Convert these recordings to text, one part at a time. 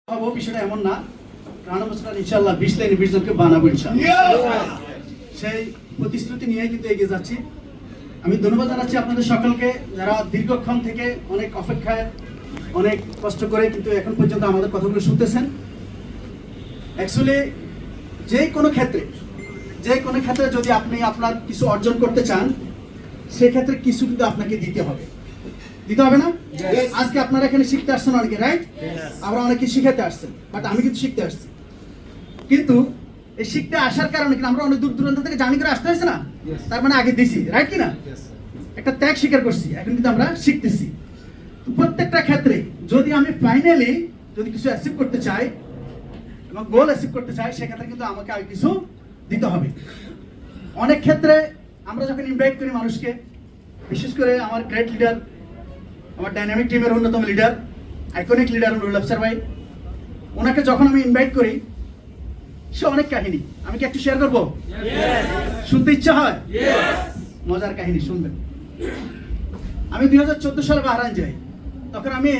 হবো বিষয়টা এমন না। রানা বছর ইনশাআল্লাহ 20 লাইনে 20 জনকে বানাবো ইনশাআল্লাহ। সেই প্রতিশ্রুতি নিয়ে কিন্তু এগিয়ে যাচ্ছি। আমি ধন্যবাদ জানাচ্ছি আপনাদের সকলকে, যারা দীর্ঘক্ষণ থেকে অনেক অপেক্ষায় অনেক কষ্ট করে কিন্তু এখন পর্যন্ত আমাদের কথাগুলো শুনতেছেন। অ্যাকচুয়ালি যে কোনো ক্ষেত্রে যদি আপনি আপনার কিছু অর্জন করতে চান, সেক্ষেত্রে কিছু কিন্তু আপনাকে দিতে হবে না? আজকে আপনারা এখানে শিখতে আসছেন অনেকে, রাইট? আমরা অনেকে শিখাতে আসছেন, বাট আমি কিন্তু শিখতে আসছি। কিন্তু এই শিখতে আসার কারণে কিন্তু আমরা অনেক দূর দূরান্ত থেকে জার্নি করে আসতে হয়েছে না? তার মানে আগে দিছি, রাইট কি না? একটা ত্যাগ স্বীকার করছি, এখন কিন্তু আমরা শিখতেছি। তো প্রত্যেকটা ক্ষেত্রে যদি আমি ফাইনালি যদি কিছু অ্যাচিভ করতে চাই এবং গোল অ্যাচিভ করতে চাই, সেক্ষেত্রে কিন্তু আমাকে আগে কিছু দিতে হবে। অনেক ক্ষেত্রে আমরা যখন ইনভাইট করি মানুষকে, বিশেষ করে আমার গ্রেট লিডার, আমার ডাইনামিক টিমের অন্যতম leader, iconic leader Nurul Afsar ভাই, ওনাকে যখন আমি ইনভাইট করি, সে অনেক কাহিনী, আমি কি একটু শেয়ার করবো? শুনতে ইচ্ছা হয়? মজার কাহিনী শুনবেন। আমি 2014 সালে বাহরাইন যাই। তখন আমি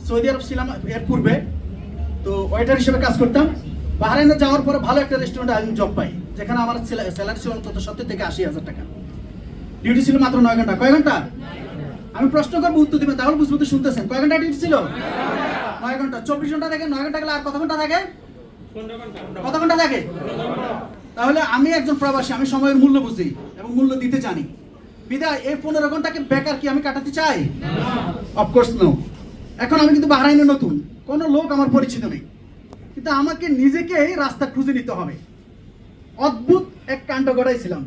সৌদি আরব ছিলাম এর পূর্বে, তো ওয়েটার হিসেবে কাজ করতাম। বাহরাইনে যাওয়ার পরে ভালো একটা রেস্টুরেন্টে আমি জব পাই, যেখানে আমার স্যালারি ছিল অন্তত 70 থেকে 80,000 টাকা। ডিউটি ছিল মাত্র 9 ঘন্টা। কয় ঘন্টা? আমি প্রশ্ন করবো, উত্তর দিবেন, তাহলে বুঝবো তো শুনতেছেন। কয় ঘন্টা ডিউটি ছিল? 9 ঘন্টা। 24 ঘন্টা থাকে, 9 ঘন্টা গেলে আর কত ঘন্টা থাকে? কত ঘন্টা থাকে? তাহলে আমি একজন প্রবাসী, আমি সময়ের মূল্য বুঝি এবং মূল্য দিতে জানি। বিদায় এই 15 ঘন্টাকে বেকার কি আমি কাটাতে চাই? Of course no. এখন আমি কিন্তু বাহরাইনে নতুন, কোনো লোক আমার পরিচিত নেই, কিন্তু আমাকে নিজেকেই রাস্তা খুঁজে নিতে হবে। অদ্ভুত এক কাণ্ড ঘটাইছিলাম,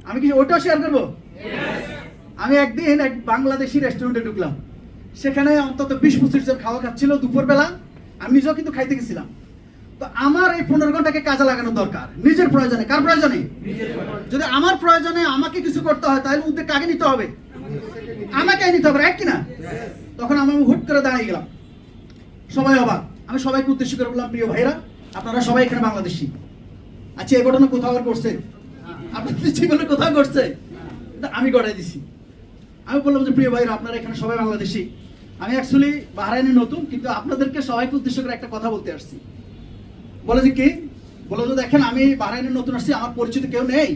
আমি কি ওটাও শেয়ার করবো? আমি একদিন এক বাংলাদেশি রেস্টুরেন্টে ঢুকলাম, সেখানে অন্তত 20-25 জন খাওয়া খাচ্ছিল দুপুরবেলা। আমি নিজেও কিন্তু খাইতে গেছিলাম। তো আমার এই 15 ঘন্টাকে কাজে লাগানো দরকার নিজের প্রয়োজনে। কার প্রয়োজনে? যদি আমার প্রয়োজনে আমাকে কিছু করতে হয়, তাহলে উদ্যোগ কাকে নিতে হবে? আমাকে নিতে হবে, রাইট কিনা? তখন আমি হুট করে দাঁড়িয়ে গেলাম, সবাই অবাক। আমি সবাইকে উদ্দেশ্য করে বললাম, প্রিয় ভাইরা, আপনারা সবাই এখানে বাংলাদেশি। আচ্ছা, এই ঘটনা কোথাও আর করছে? আপনাদের জীবনে কোথাও করছে? আমি গড়াই দিছি। আমি বললাম যে, প্রিয় ভাইরা, আপনারা এখানে সবাই বাংলাদেশি। আমি অ্যাকচুয়ালি বাহরাইনে নতুন, কিন্তু আপনাদেরকে সবাইকে উদ্দেশ্য করে একটা কথা বলতে আসছি। বলে যে কি? বলে যে, দেখেন, আমি বাহরাইনে নতুন আসছি, আমার পরিচিত কেউ নেই।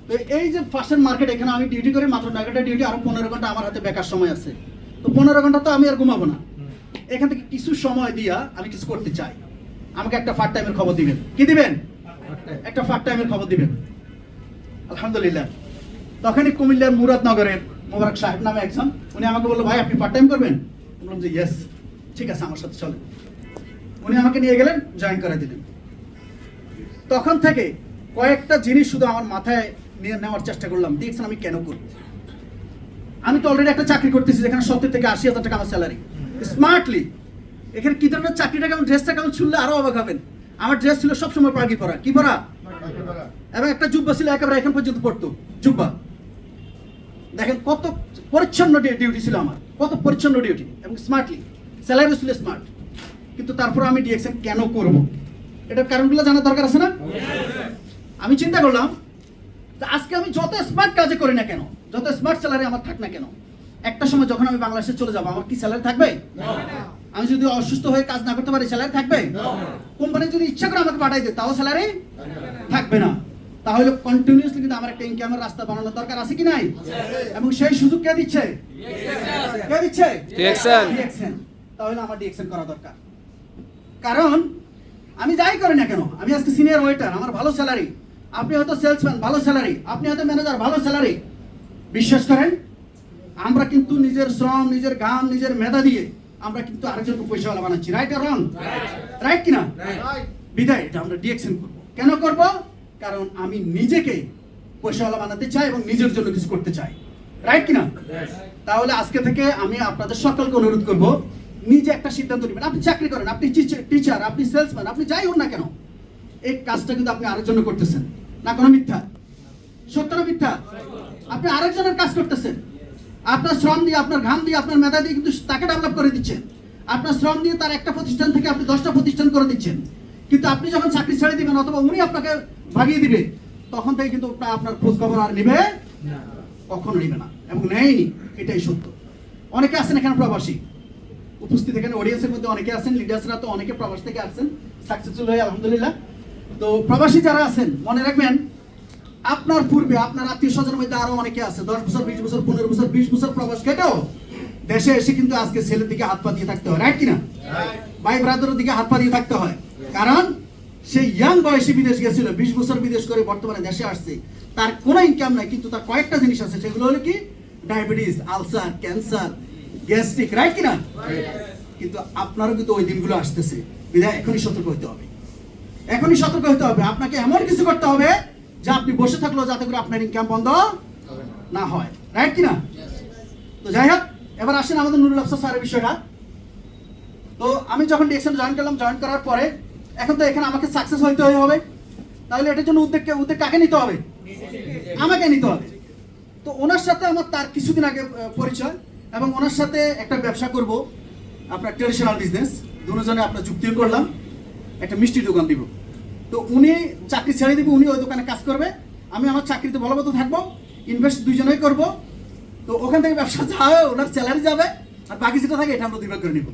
তো এই যে ফার্স্ট মার্কেট, এখানে আমি ডিউটি করি মাত্র 9 ঘন্টা ডিউটি, আরো 15 ঘন্টা আমার হাতে বেকার সময় আছে। তো 15 ঘন্টা তো আমি আর ঘুমাবো না, এখান থেকে কিছু সময় দিয়া আমি কিছু করতে চাই। আমাকে একটা পার্ট টাইমের খবর দিবেন। কি দিবেন? একটা পার্ট টাইমের খবর দিবেন। আলহামদুলিল্লাহ, তখনই কুমিল্লার মুরাদনগরের মোবারক সাহেব নামে একজন, উনি আমাকে বললো, ভাই আপনি পার্ট টাইম করবেন? বললাম যে ইয়েস, ঠিক আছে, আমার সাথে চলেন। উনি আমাকে নিয়ে গেলেন, জয়েন করে দিলেন। তখন থেকে কয়েকটা জিনিস শুধু আমার মাথায় নিয়ে নেওয়ার চেষ্টা করলাম। দেখছেন আমি কেন করি? আমি তো অলরেডি একটা চাকরি করতেছি, যেখানে 70 থেকে 80,000 টাকা আমার স্যালারি। স্মার্টলি এখানে কি ধরনের চাকরিটা কেমন, ড্রেসটা কেমন, শুনলে আরো অবাক হবেন। আমার ড্রেস ছিল সবসময় পাগি পরা। কি পরা? এবং একটা জুব্বা ছিল, একেবারে এখন পর্যন্ত পড়তো জুব্বা। দেখেন কত পরিচ্ছন্ন ডিউটি ছিল আমার, কত পরিচ্ছন্ন ডিউটি, এবং স্মার্টলি স্যালারি ছিল স্মার্ট। কিন্তু তারপর আমি ডিএক্সএন কেন করব? এটার কারণগুলো জানার দরকার আছে না? আমি চিন্তা করলাম, আজকে আমি যত স্মার্ট কাজে করি না কেন, যত স্মার্ট স্যালারি আমার থাক না কেন, একটা সময় যখন আমি বাংলাদেশে চলে যাবো, আমার কি স্যালারি থাকবে? আমি যদি অসুস্থ হয়ে কাজ না করতে পারি, স্যালারি থাকবে? কোম্পানি যদি ইচ্ছা করে আমাকে পাঠাই দেয়, তাও স্যালারি থাকবে না। তাহলে কন্টিনিউয়াসলি কিন্তু আমার একটা ইনকামের রাস্তা বানানোর দরকার আছে কি নাই? এবং সেই সুযোগ কে দিচ্ছে? কে দিচ্ছে? ডিএক্সএন। তাহলে আমার ডিএক্সএন করা দরকার। কারণ আমি যাই করি না কেন, আমি আজকে সিনিয়র ওয়েটার, আমার ভালো স্যালারি। আপনি হয়তো সেলসম্যান, ভালো স্যালারি। আপনি হয়তো ম্যানেজার, ভালো স্যালারি। বিশ্বাস করেন, আমরা কিন্তু নিজের শ্রম, নিজের ঘাম, নিজের মেধা দিয়ে আমরা কিন্তু আরেকজনকে পয়সাওয়ালা বানাচ্ছি। রাইট আর রং? রাইট কিনা? বিদায় এটা আমরা ডিএক্সএন করবো। কেন করব? কারণ আমি নিজেকে পয়সাওয়ালা বানাতে চাই এবং নিজের জন্য কিছু করতে চাই। রাইট কিনা? তাহলে আজকে থেকে আমি আপনাদের সকলকে অনুরোধ করব, নিজে একটা সিদ্ধান্ত নেবেন। আপনি চাকরি করেন, আপনি টিচার, আপনি সেলসম্যান, আপনি যাই হন না কেন, এই কাজটা কিন্তু আপনি আরেকজনের জন্য করতেছেন না। কোনো মিথ্যা? সত্য না মিথ্যা? আপনি আরেকজনের কাজ করতেছেন। আপনার শ্রম দিয়ে, আপনার ঘাম দিয়ে, আপনার মেধা দিয়ে কিন্তু তাকে ডেভেলপ করে দিচ্ছেন। আপনার শ্রম দিয়ে তার একটা প্রতিষ্ঠান থেকে আপনি 10টা প্রতিষ্ঠান করে দিচ্ছেন। কিন্তু আপনি যখন চাকরি ছেড়ে দিবেন অথবা উনি আপনাকে ভাগিয়ে দিবে, তখন থেকে কিন্তু আপনার খোঁজ খবর আর নেবে কখনো নেবে না, এবং নেয়নি। এটাই সত্য। অনেকে আছেন এখানে প্রবাসী, উপস্থিত এখানে অডিয়েন্সের মধ্যে অনেকে আছেন, লিডার্সরা তো অনেকে প্রবাস থেকে আসছেন সাকসেসফুল হয়ে আলহামদুলিল্লাহ। তো প্রবাসী যারা আছেন মনে রাখবেন, আপনার পূর্বে আপনার আত্মীয় স্বজনের মধ্যে আরো অনেকে আছে 10 বছর 20 বছর 15 বছর 20 বছর প্রবাস কেটেও দেশে এসে কিন্তু আজকে ছেলের দিকে হাত পা দিয়ে থাকতে হয়, রাইট কিনা? ভাই ব্রাদারের দিকে হাত পা দিয়ে থাকতে হয়, কারণ সে ইয়াং বয়সে বিদেশ গেছিল, 20 বছর বিদেশ করে বর্তমানে দেশে আসছে, তার কোনো ইনকাম নাই, কিন্তু তার কয়েকটা জিনিস আছে, সেগুলো হলো কি diabetes, ulcer, cancer, gastric, right কিনা? কিন্তু আপনারও কিন্তু ওই দিনগুলো আসতেছে, বিধায় এখনই সতর্ক হতে হবে, এখনই সতর্ক হতে হবে। আপনাকে এমন কিছু করতে হবে যে আপনি বসে থাকলেও যাতে করে আপনার ইনকাম বন্ধ না হয়, রাইট কিনা? তো যাই হোক, এবার আসেন আমাদের নুরুল আফসার স্যারের বিষয়টা। তো আমি যখন ডিএক্সএন জয়েন করলাম, জয়েন করার পরে এখন তো এখানে আমাকে সাকসেস হইতে হবে, তাহলে এটার জন্য উদ্যোগ কাকে নিতে হবে? আমাকে নিতে হবে। তো ওনার সাথে আমার তার কিছুদিন আগে পরিচয়, এবং ওনার সাথে একটা ব্যবসা করব, আপনার ট্রেডিশনাল বিজনেস, দুজনে আপনার যুক্তিও করলাম, একটা মিষ্টির দোকান দিব। তো উনি চাকরি ছেড়ে দিবে, উনি ওই দোকানে কাজ করবে, আমি আমার চাকরিতে বলবৎ থাকবো, ইনভেস্ট দুজনেই করব। তো ওখান থেকে ব্যবসা যাবে, ওনার স্যালারি যাবে, আর বাকি যেটা থাকে এটা আমরা দুইভাগ করে নিব।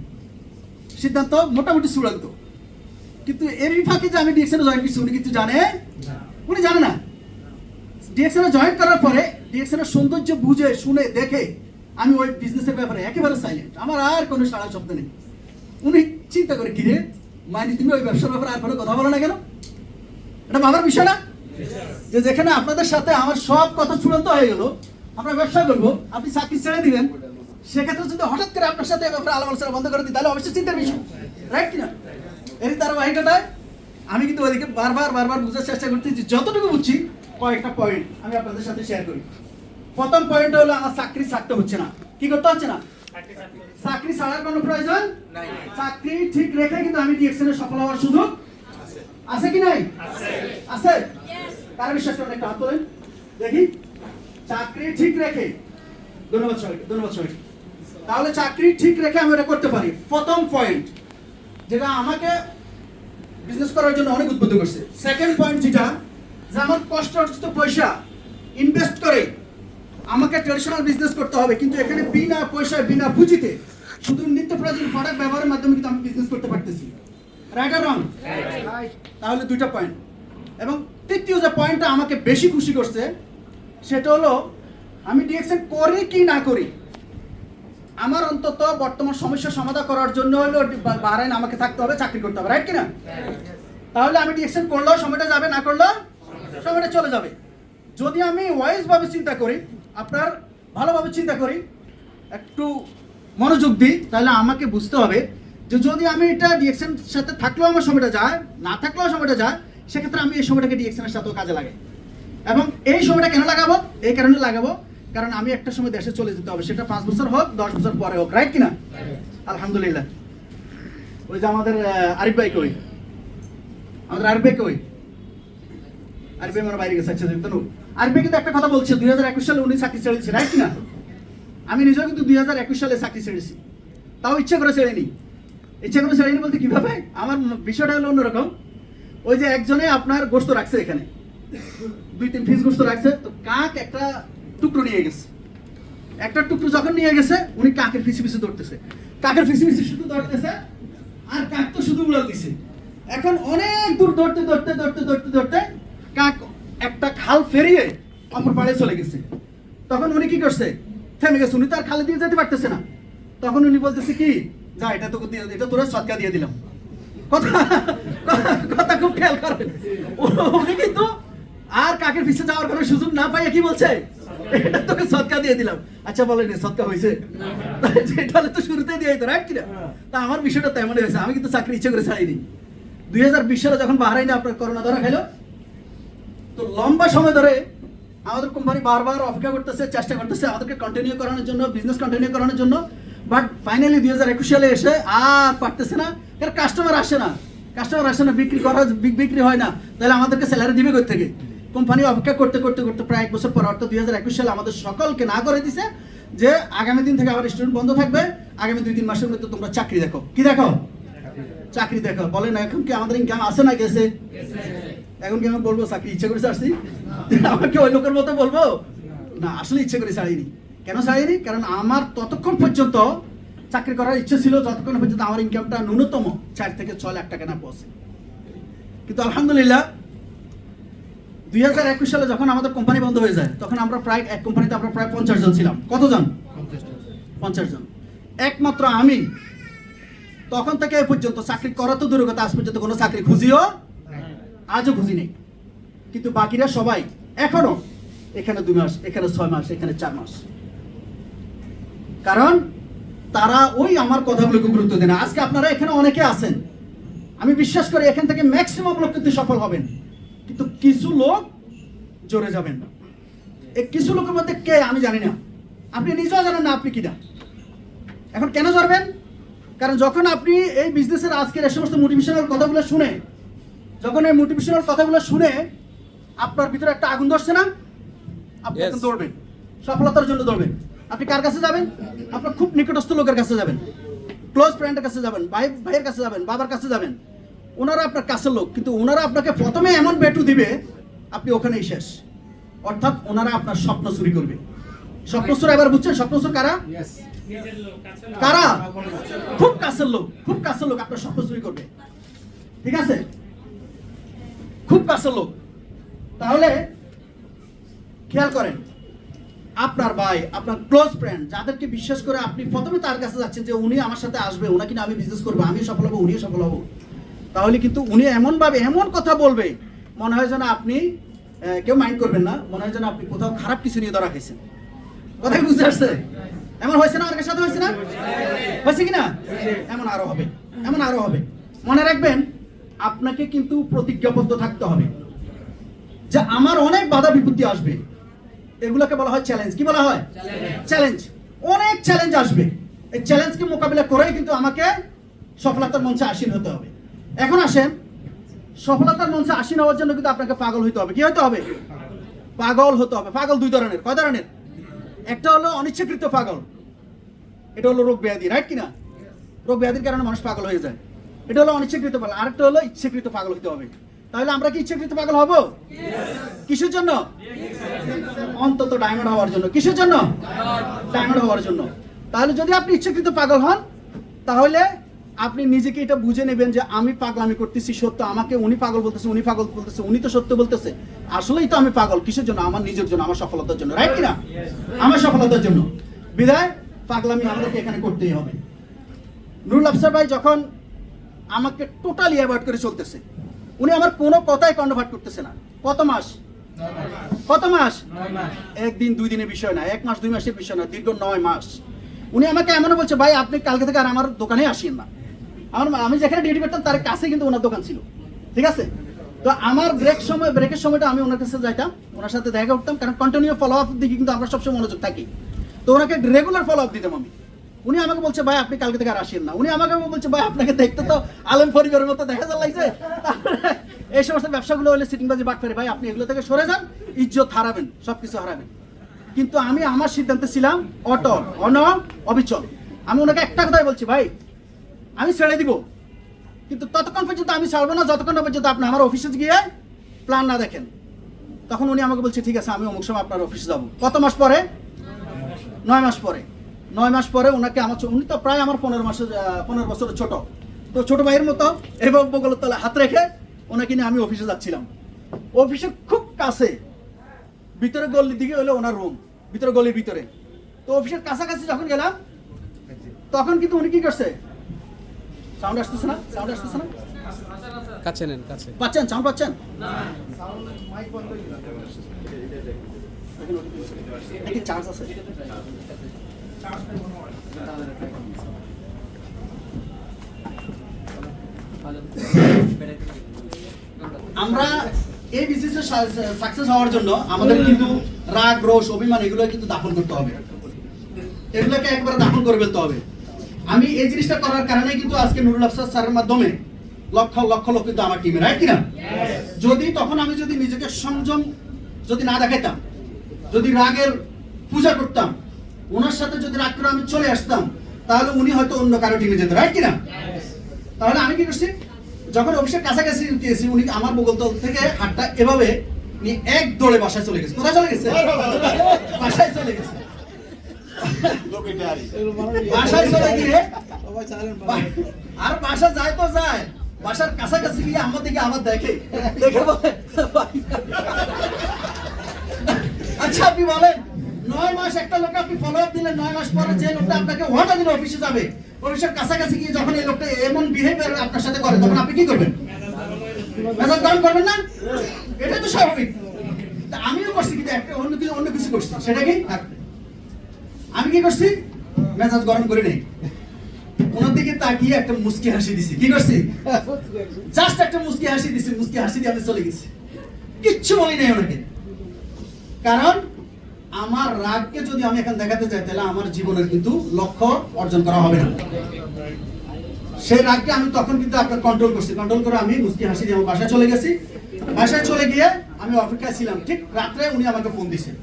সিদ্ধান্ত মোটামুটি চূড়ান্ত। কিন্তু এরই ফাঁকে যে আমি ডিএক্সএনে জয়েন করছি উনি কিন্তু জানে, উনি জানে না। ডিএক্সএনে জয়েন করার পরে ডিএক্সএনের সৌন্দর্য বুঝে শুনে দেখে আমি ওই বিজনেসের ব্যাপারে একেবারে সাইলেন্ট, আমার আর কোনো সাড়া শব্দ নেই। উনি চিন্তা করে, কিরে মাইনি তুমি ওই ব্যবসার ব্যাপারে আর কোনো কথা বলো না কেন? এটা ভাবার বিষয় না, যে যেখানে আপনাদের সাথে আমার সব কথা চূড়ান্ত হয়ে গেল, আমরা ব্যবসা করবো, আপনি চাকরি ছেড়ে দিবেন, সেক্ষেত্রে যদি হঠাৎ করে আপনার সাথে এই ব্যাপারে আলাপ আলোচনা বন্ধ করে দিই, তাহলে অবশ্যই চিন্তার বিষয়, রাইট কিনা? এর ধারাবাহিকতায় আমি কিন্তু ওইদিকে বারবার বুঝার চেষ্টা করতেছি, যতটুকু বুঝছি কয়েকটা পয়েন্ট আমি আপনাদের সাথে শেয়ার করি। প্রথম পয়েন্ট হলো আমার চাকরি ছাড়তে হচ্ছে না। কি করতে হচ্ছে না? চাকরি ছাড়ার কোনো প্রয়োজন নাই। চাকরি ঠিক রেখে কিন্তু আমি ডিএক্সএনে সফল হওয়ার সুযোগ আছে কি নাই? আছে। কারা বিশ্বাস করেন একটা হাত তোলেন দেখি। চাকরি ঠিক রেখে, ধন্যবাদ সবাইকে, ধন্যবাদ সবাইকে। তাহলে চাকরি ঠিক রেখে আমি এটা করতে পারি। প্রথম পয়েন্ট যেটা আমাকে বিজনেস করার জন্য অনেক উদ্বুদ্ধ করছে। সেকেন্ড পয়েন্ট যেটা, যে আমার কষ্ট অর্জিত পয়সা ইনভেস্ট করে আমাকে ট্রেডিশনাল বিজনেস করতে হবে, কিন্তু এখানে বিনা পয়সায় বিনা পুঁজিতে শুধু নিত্য প্রয়োজনীয় প্রোডাক্ট ব্যবহারের মাধ্যমে কিন্তু আমি বিজনেস করতে পারতেছি, রাইট আর রং? তাহলে দুইটা পয়েন্ট। এবং তৃতীয় যে পয়েন্টটা আমাকে বেশি খুশি করছে সেটা হলো, আমি ডিএক্সএন করি কি না করি, আমার অন্তত বর্তমান সমস্যার সমাধান করার জন্য হলো বাহরাইন আমাকে থাকতে হবে, চাকরি করতে হবে, রাইট কিনা? তাহলে আমি ডিএক্সএন করলেও সময়টা যাবে, না করলেও সময়টা চলে যাবে। যদি আমি ওয়াইজ ভাবে চিন্তা করি, আপনার ভালোভাবে চিন্তা করি, একটু মনোযোগ দিই, তাহলে আমাকে বুঝতে হবে যে যদি আমি এটা ডিএক্সএন সাথে থাকলেও আমার সময়টা যায়, না থাকলেও সময়টা যায়, সেক্ষেত্রে আমি এই সময়টাকে ডিএক্সএনের সাথেও কাজে লাগাই। এবং এই সময়টা কেন লাগাবো? এই কারণে লাগাবো, কারণ আমি একটা সময় দেশে চলে যেতে হবে, সেটা 5 বছর হোক 10 বছর পরে হোক, রাইট কিনা? আলহামদুলিল্লাহ। ওই যে আমাদের আরিফ ভাই কই, আমাদের আরিফ ভাই কই? আরিফ ভাই আমার বাইরে গেছে। আচ্ছা, আরিফ ভাই কিন্তু একটা কথা বলছে, 2021 সালে উনি চাকরি ছেড়ে দিয়েছে, রাইট কিনা? আমি নিজেও কিন্তু 2021 সালে চাকরি ছেড়েছি, তাও ইচ্ছা করে ছেড়েনি। ইচ্ছা করে ছেড়েনি বলতে কিভাবে? আমার বিষয়টা হলো অন্যরকম। ওই যে একজনে আপনার গোস্ত রাখছে, এখানে 2-3 পিস গোস্ত রাখছে, তো কাক একটা টুকরো নিয়ে গেছে। একটা টুকরো যখন নিয়ে গেছে, উনি কাকের পিছে পিছে দৌড়তেছে, কাকের পিছে পিছে শুধু দৌড়তেছে, আর কাক তো শুধু উড়াল দিছে। এখন অনেক দূর দৌড়তে দৌড়তে দৌড়তে দৌড়তে দৌড়তে কাক একটা খাল ফেরিয়ে অপর পাড়ে চলে গেছে। তখন উনি কি করছে? থেমে গেছে, উনি তো আর খালে দিয়ে যেতে পারতেছে না। তখন উনি বলতেছে কি, যা এটা তো এটা তোরা সৎকা দিয়ে দিলাম। কথা কথা খুব খেয়াল করেন, উনি কিন্তু আর কাকের পিছে যাওয়ার কোনো সুযোগ না পাইয়া কি বলছে, এটা তোকে সৎকা দিয়ে দিলাম। আচ্ছা বলেন, সৎকা হয়েছে? তাহলে তো শুরুতে দিয়ে দিত, রাইট কিনা? তা আমার বিষয়টা তেমনই হয়েছে, আমি কিন্তু চাকরি ইচ্ছে করে ছাড়িনি। 2020 সালে যখন বাহরাইনে আপনার করোনা ধরা খেলো, তো লম্বা সময় ধরে আমাদের কোম্পানি বারবার অপেক্ষা করতেছে, চেষ্টা করতেছে আমাদেরকে কন্টিনিউ করানোর জন্য, বিজনেস কন্টিনিউ করানোর জন্য, বাট ফাইনালি 2021 সালে এসে আর পারতেছে না, কারণ কাস্টমার আসে না, বিক্রি হয় না, তাহলে আমাদেরকে স্যালারি দিবে কই থেকে? কোম্পানি অপেক্ষা করতে করতে করতে প্রায় 1 বছর পর, অর্থাৎ 2021 সালে আমাদের সকলকে না করে দিছে যে আগামী দিন থেকে আবার রেস্টুরেন্ট বন্ধ থাকবে, আগামী 2-3 মাসের মধ্যে তোমরা চাকরি দেখো। কি দেখো? চাকরি দেখো। বলেন এখন কি আমাদের ইনকাম আছে না গেছে? এখন কি আমি বলবো চাকরি ইচ্ছে করে ছাড়ছি? আমাকে ওই লোকের মতো বলবো না, আসলে ইচ্ছে করে ছাড়িনি। কেন ছাড়িনি? কারণ আমার ততক্ষণ পর্যন্ত চাকরি করার ইচ্ছে ছিল যতক্ষণ পর্যন্ত আমার ইনকামটা ন্যূনতম 4 থেকে 6 লাখ টাকা না পৌঁছে। কিন্তু আলহামদুলিল্লাহ 2021 সালে যখন আমাদের কোম্পানি বন্ধ হয়ে যায় তখন আমরা প্রায় এক কোম্পানিতে আমরা প্রায় 50 জন ছিলাম। কতজন? 50 জন। একমাত্র আমি তখন থেকে এ পর্যন্ত চাকরি করা তো দূরের কথা, আজ পর্যন্ত কোনো চাকরি খুঁজিও আজও খুঁজি নেই। কিন্তু বাকিরা সবাই এখনো এখানে 2 মাস, এখানে 6 মাস, এখানে 4 মাস। কারণ তারা ওই আমার কথাগুলোকে গুরুত্ব দেয় না। আজকে আপনারা এখানে অনেকে আছেন, আমি বিশ্বাস করি এখান থেকে ম্যাক্সিমাম লোক কিন্তু সফল হবেন, কিন্তু কিছু লোক জোরে যাবেন না। এই কিছু লোকের মধ্যে কে আমি জানি না, আপনি নিজেও জানেন না আপনি কিনা। এখন কেন জড়বেন? কারণ যখন আপনি এই বিজনেসের আজকের এই সমস্ত মোটিভেশনাল কথাগুলো শুনে, যখন এই মোটিভেশনাল কথাগুলো শুনে আপনার ভিতরে একটা আগুন ধরছে না, আপনি এখন দৌড়বেন, সফলতার জন্য দৌড়বেন। আপনি কার কাছে যাবেন? আপনার খুব নিকটস্থ লোকের কাছে যাবেন, ক্লোজ ফ্রেন্ডের কাছে যাবেন, ভাইয়ের কাছে যাবেন, বাবার কাছে যাবেন। ওনারা আপনার কাছের লোক, কিন্তু ওনারা আপনাকে প্রথমে এমন বেটু দিবে আপনি ওখানেই শেষ। অর্থাৎ ওনারা আপনার স্বপ্ন চুরি করবে। স্বপ্ন চোর এবার বুঝছেন? স্বপ্ন চোর কারা? কারা? খুব কাছের লোক, খুব কাছের লোক আপনার স্বপ্ন চুরি করবে। ঠিক আছে, খুব কাছের লোক। তাহলে খেয়াল করেন, আপনার ভাই, আপনার ক্লোজ ফ্রেন্ড, যাদেরকে বিশ্বাস করে আপনি প্রথমে তার কাছে যাচ্ছেন যে উনি আমার সাথে আসবে, ওনাকে না আমি বিজনেস করবো, আমি সফল হবো, উনিও সফল হবো, তাহলে কিন্তু উনি এমন ভাবে এমন কথা বলবে মনে হয় যেন আপনি কেউ মাইন্ড করবেন না, মনে হয় যেন আপনি কোথাও খারাপ কিছু নিয়ে ধরা খাইছেন। কথাই বুঝতে আসছে? এমন হয়েছে না? অনেকের সাথে হয়েছে না? হয়েছে কিনা? এমন আরো হবে, এমন আরো হবে। মনে রাখবেন, আপনাকে কিন্তু প্রতিজ্ঞাবদ্ধ থাকতে হবে যে আমার অনেক বাধা বিপত্তি আসবে। এগুলোকে বলা হয় চ্যালেঞ্জ। কি বলা হয়? চ্যালেঞ্জ। অনেক চ্যালেঞ্জ আসবে, এই চ্যালেঞ্জকে মোকাবিলা করেই কিন্তু আমাকে সফলতার মঞ্চে আসীন হতে হবে। এখন আসেন, সফলতার মঞ্চে আসীন হওয়ার জন্য কিন্তু আপনাকে পাগল হইতে হবে। কি হইতে হবে? পাগল হতে হবে। পাগল 2 ধরনের। কয় ধরনের? একটা হলো অনিচ্ছাকৃত পাগল, এটা হলো রোগ ব্যাধি, রাইট কিনা? রোগ ব্যাধির কারণে মানুষ পাগল হয়ে যায়, এটা হলো অনিচ্ছাকৃত পাগল। আরেকটা হলো ইচ্ছাকৃত পাগল হইতে হবে। তাহলে আমরা কি ইচ্ছাকৃত পাগল হব? কিসের জন্য? অন্তত ডায়মন্ড হওয়ার জন্য। কিসের জন্য? ডায়মন্ড হওয়ার জন্য। তাহলে যদি আপনি ইচ্ছাকৃত পাগল হন, তাহলে আপনি নিজেকে এটা বুঝে নেবেন যে আমি পাগলামি করতেছি সত্য, আমাকে উনি পাগল বলতেছে, উনি পাগল বলতেছে, উনি তো সত্য বলতেছে, আসলেই তো আমি পাগল। কিসের জন্য? আমার নিজের জন্য, আমার সফলতার জন্য, রাইট কিনা? আমার সফলতার জন্য। বিদায় পাগলামি আমাদেরকে এখানে করতেই হবে। নুরুল আফসার ভাই যখন আমাকে টোটালি অ্যাভয়েড করে চলতেছে, উনি আমার কোনো কথাই কর্ণপাত করতেছে না। কত মাস? কত মাস? 1 দিন 2 দিনের বিষয় না, 1 মাস 2 মাসের বিষয় না, দীর্ঘ 9 মাস। উনি আমাকে এমনও বলছে, ভাই আপনি কালকে থেকে আর আমার দোকানে আসেন না। আমি যেখানে ডিউটি করতাম তার কাছে কিন্তু ওনার দোকান ছিল। ঠিক আছে, তো আমার ব্রেকের সময়টা আমি ওনার কাছে যাইতাম, ওনার সাথে দেখা করতাম, কারণ কন্টিনিউ ফলো আপ দিকে কিন্তু আমরা সবসময় মনোযোগ থাকি। তো ওনাকে রেগুলার ফলো আপ দিতাম আমি। উনি আমাকে বলছে, ভাই আপনি কালকে থেকে আর আসেন না। উনি আমাকে বলছে, ভাই আপনাকে দেখতে তো আলম পরিবারের মতো দেখা যায় লাগছে। এই সমস্ত ব্যবসাগুলো হলে সিটিংবাজি বাটপারি, ভাই আপনি এগুলো থেকে সরে যান, ইজ্জত হারাবেন, সবকিছু হারাবেন। কিন্তু আমি আমার সিদ্ধান্তে ছিলাম অটল, অবিচল। আমি ওনাকে একটা কথাই বলছি, ভাই আমি ছেড়ে দিব, কিন্তু ততক্ষণ পর্যন্ত আমি ছাড়বো না যতক্ষণ না পর্যন্ত আপনি আমার অফিসে গিয়ে প্ল্যান না দেখেন। তখন উনি আমাকে বলছে, ঠিক আছে আমি অমুক সময় আপনার অফিসে যাবো। কত মাস পরে? 9 মাস পরে। 9 মাস পরে ওনাকে আমার, উনি তো প্রায় আমার 15 বছরের ছোট, তো ছোট ভাইয়ের মতো এবং বগলের তলে হাত রেখে ওনাকে নিয়ে আমি অফিসে যাচ্ছিলাম। অফিসের খুব কাছে, ভিতরে গলির দিকে হলো ওনার রুম, ভিতরে গলির ভিতরে। তো অফিসের কাছাকাছি যখন গেলাম, তখন কিন্তু উনি কি করছে? সাউন্ড আসতেছে না? সাউন্ড আসতেছে না? কাছে নেন, কাছে পাচ্ছেন? সাউন্ড পাচ্ছেন? দেখি চার্জ আছে। আমরা এই বিজনেসে সাকসেস হওয়ার জন্য আমাদের কিন্তু রাগ, রোষ, অভিমান এগুলো কিন্তু দাফন করতে হবে। এগুলোকে একবারে দাফন করে ফেলতে হবে। আমি এই জিনিসটা করার কারণে কিন্তু আজকে নুরুল আফসার স্যারের মাধ্যমে লক্ষ লক্ষ লোক কিন্তু আমার টিমে, রাইট কিনা? যদি তখন আমি যদি নিজেকে সংযম যদি না দেখাইতাম, যদি রাগের পূজা করতাম, ওনার সাথে যদি রাগ করে আমি চলে আসতাম, তাহলে উনি হয়তো অন্য কারো টিমে যেত, রাইট কিনা? তাহলে আমি কি করছি, যখন অফিসের কাছাকাছি গিয়েছি, উনি আমার বগলতল থেকে হাতটা এভাবে নিয়ে এক দৌড়ে বাসায় চলে গেছে। কোথায় চলে গেছে? বাসায় চলে গেছে। বাসায় চলে গিয়ে আর বাসা যায় তো যায়, বাসার কাছাকাছি গিয়ে আমার দিকে আবার দেখে বলে আচ্ছা আপনি বলেন 9 মাস একটা লোক আপনি ফলো আপ দিলেন, 9 মাস পরে যে লোকটা আপনাকে ওয়াদা দিল অফিসে যাবে, অফিসের কাছাকাছি গিয়ে যখন এই লোকটা এমন বিহেভিয়ার আপনার সাথে করে তখন আপনি কি করবেন? মেজাজ গরম করবেন না? এটা তো স্বাভাবিক। আমিও করছি কিন্তু একটা অন্য কিছু করছি, সেটা কি আমি কি করছি? মেজাজ গরম করে নেই, ওনার দিকে তাকিয়ে একটা মুস্কি হাসি দিছি। কি করছি? জাস্ট একটা মুস্কি হাসি দিছি, মুস্কি হাসি দিয়ে আমি চলে গেছি, কিচ্ছু বলি নাই ওনাকে। কারণ আমার রাগকে যদি আমি এখন দেখাতে চাই তাহলে আমার জীবনের কিন্তু লক্ষ্য অর্জন করা হবে না। সেই রাগকে আমি তখন কিন্তু আপনার কন্ট্রোল করছি, কন্ট্রোল করে আমি মুস্কি হাসি দিয়ে আমার বাসায় চলে গেছি। বাসায় চলে গিয়ে আমি অপেক্ষায় ছিলাম, ঠিক রাত্রে উনি আমাকে ফোন দিয়েছেন,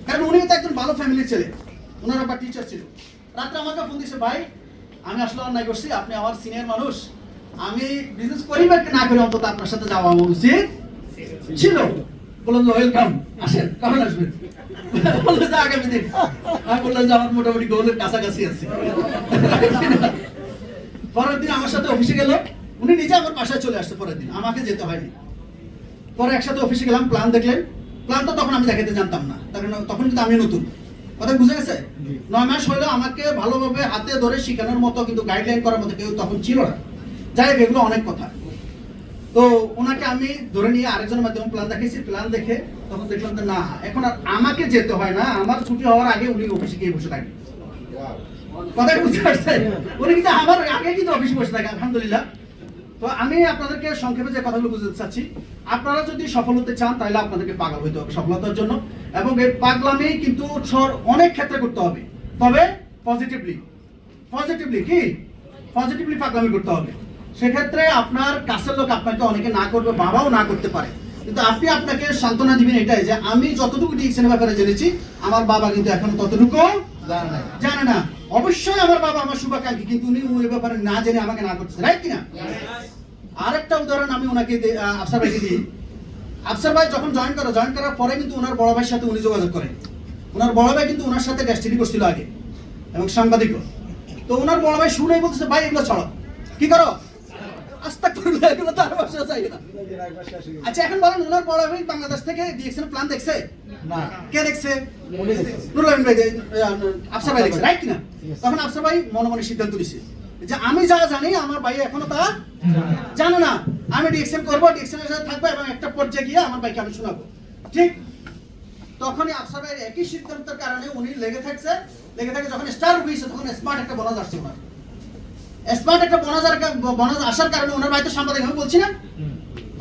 কারণ উনি তো একজন ভালো ফ্যামিলির ছেলে, ওনার আবার টিচার ছিল। রাত্রে আমাকে ফোন দিয়েছে, ভাই আমি আসলে অন্যায় করছি, আপনি আমার সিনিয়র মানুষ, আমি বিজনেস করি বা না করি অন্তত আপনার সাথে যাওয়া আমার উচিত ছিল। বললাম ওয়েলকাম, আসেন, কখন আসবেন? বললো যে আগামী দিন। আমি বললাম যে আমার মোটামুটি গোলের কাছাকাছি আছে। পরের দিন আমার সাথে অফিসে গেল, উনি নিজে আমার বাসায় চলে আসছে পরের দিন, আমাকে যেতে হয়নি। পরে একসাথে অফিসে গেলাম, প্ল্যান দেখলেন। প্ল্যান তো তখন আমি দেখাতে জানতাম না, তখন কিন্তু আমি নতুন, কথা বুঝে গেছে? 9 মাস হলো আমাকে ভালোভাবে হাতে ধরে শেখানোর মতো কিন্তু গাইডলাইন করার মতো কেউ তখন ছিল না। যাই হোক, এগুলো অনেক কথা। তো ওনাকে আমি ধরে নিয়ে আরেকজনের মাধ্যমে প্ল্যান দেখাইছি, প্ল্যান দেখে তখন দেখলাম যে না, এখন আর আমাকে যেতে হয় না, আমার ছুটি হওয়ার আগে উনি অফিসে গিয়ে বসে থাকে। কথা বুঝতে পারছেন? উনি কিন্তু আমার আগে কিন্তু অফিসে বসে থাকে, আলহামদুলিল্লাহ। তো আমি আপনাদেরকে সংক্ষেপে যে কথাগুলো বুঝতে চাচ্ছি, আপনারা যদি সফল হতে চান তাহলে আপনাদেরকে পাগল হইতে হবে সফলতার জন্য, এবং এই পাগলামি কিন্তু অনেক ক্ষেত্রে করতে হবে, তবে পজিটিভলি কি পজিটিভলি পাগলামি করতে হবে। সেক্ষেত্রে আপনার কাছের লোক আপনাকে অনেকে না করবে, বাবাও না করতে পারে, কিন্তু আপনি আপনাকে সান্ত্বনা দিবেন এটাই যে আমি যতটুকু ডিএক্সএন ব্যাপারে জেনেছি আমার বাবা কিন্তু এখন ততটুকু জানে না। অবশ্যই আমার বাবা আমার শুভাকাঙ্ক্ষী, কিন্তু উনি ওই ব্যাপারে না জেনে আমাকে না করতেছে, রাইট কিনা? আরেকটা উদাহরণ আমি ওনাকে আফসার ভাইকে দিই। আফসার ভাই যখন জয়েন করার পরে কিন্তু ওনার বড় ভাইয়ের সাথে উনি যোগাযোগ করেন। ওনার বড় ভাই কিন্তু ওনার সাথে ডেস্টিনি করছিল আগে, এবং সাংবাদিকও। তো ওনার বড় ভাই শুনেই বলতেছে, ভাই এগুলো ছাড়ো, কি করো? আস্তাগফিরুল্লাহ, এগুলো তার বাসায় চাই না। আচ্ছা এখন বলেন, ওনার বড় ভাই বাংলাদেশ থেকে ডিএক্সএন প্ল্যান দেখছে না? কে দেখছে? নুরুল আমিন ভাই, আফসার ভাই দেখছে, রাইট কিনা? তখন আফসার ভাই মনে মনে সিদ্ধান্ত নিছে যে আমি যা জানি আমার ভাই এখনো তা জানে না, আমি ডিএক্সএন করবো, ডিএক্সএন এর সাথে থাকবো, এবং একটা পর্যায়ে গিয়ে আমার ভাইকে আমি শোনাবো। ঠিক তখনই আফসার ভাইয়ের একই সিদ্ধান্তের কারণে উনি লেগে থাকে যখন স্টার হয়েছে তখন স্মার্ট একটা বোনাস আসছে ওনার। স্মার্ট একটা বোনাস আসার কারণে ওনার ভাই তো সাংবাদিক, আমি বলছি না,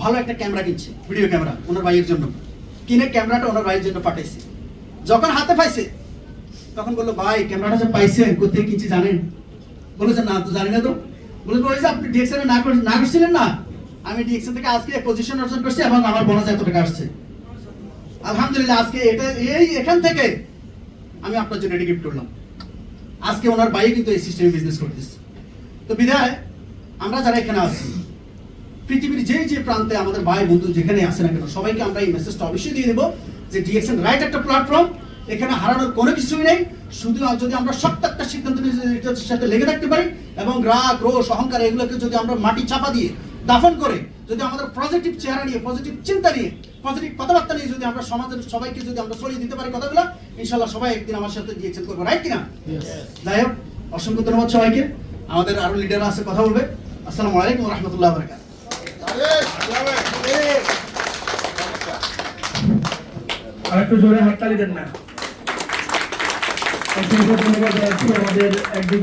ভালো একটা ক্যামেরা কিনছে, ভিডিও ক্যামেরা ওনার ভাইয়ের জন্য কিনে ক্যামেরাটা ওনার ভাইয়ের জন্য পাঠাইছে। যখন হাতে পাইছে তখন বললো, ভাই ক্যামেরাটা যে পাইছেন কোথায় কিনছি জানেন? বলেছে না, তো জানি না। তো বলেছে ওই যে আপনি ডিএক্সএন না করছিলেন না, আমি ডিএক্সএন থেকে আজকে পজিশন অর্জন করছি এবং আমার বোনাস এত টাকা আসছে, আলহামদুলিল্লাহ। আজকে এটা এখান থেকে আমি আপনার জন্য এটা গিফট করলাম। আজকে ওনার ভাই কিন্তু এই সিস্টেমে বিজনেস করতেছে। তো বিধায় আমরা যারা এখানে আছি, পৃথিবীর যে প্রান্তে আমাদের ভাই বন্ধু যেখানে আসে না কেন, সবাইকে আমরা এই মেসেজটা অবশ্যই দিয়ে দেবো যে ডিএক্সএন রাইট একটা প্ল্যাটফর্ম, এখানে হারানোর কোনো কিছুই নেই। শুধু যদি আমরা শক্ত একটা সিদ্ধান্ত নিয়ে এটার সাথে লেগে থাকতে পারি, এবং রাগ রোষ অহংকার এগুলোকে যদি আমরা মাটি চাপা দিয়ে দাফন করে যদি আমাদের পজিটিভ চেহারা নিয়ে, পজিটিভ চিন্তা নিয়ে, পজিটিভ কথাবার্তা নিয়ে যদি আমরা সমাজের সবাইকে যদি আমরা ছড়িয়ে দিতে পারি কথাগুলো, ইনশাল্লাহ সবাই একদিন আমার সাথে ডিএক্সএন করবো, রাইট কিনা? যাই হোক, অসংখ্য ধন্যবাদ সবাইকে। আমাদের আরো লিডার আছে, কথা বলবে। আসসালামু আলাইকুম ওয়া রাহমাতুল্লাহি ওয়া বারাকাতুহু। আরেকটু জোরে হাততালি দেন না। অসংখ্য ধন্যবাদ আমাদের একদিকে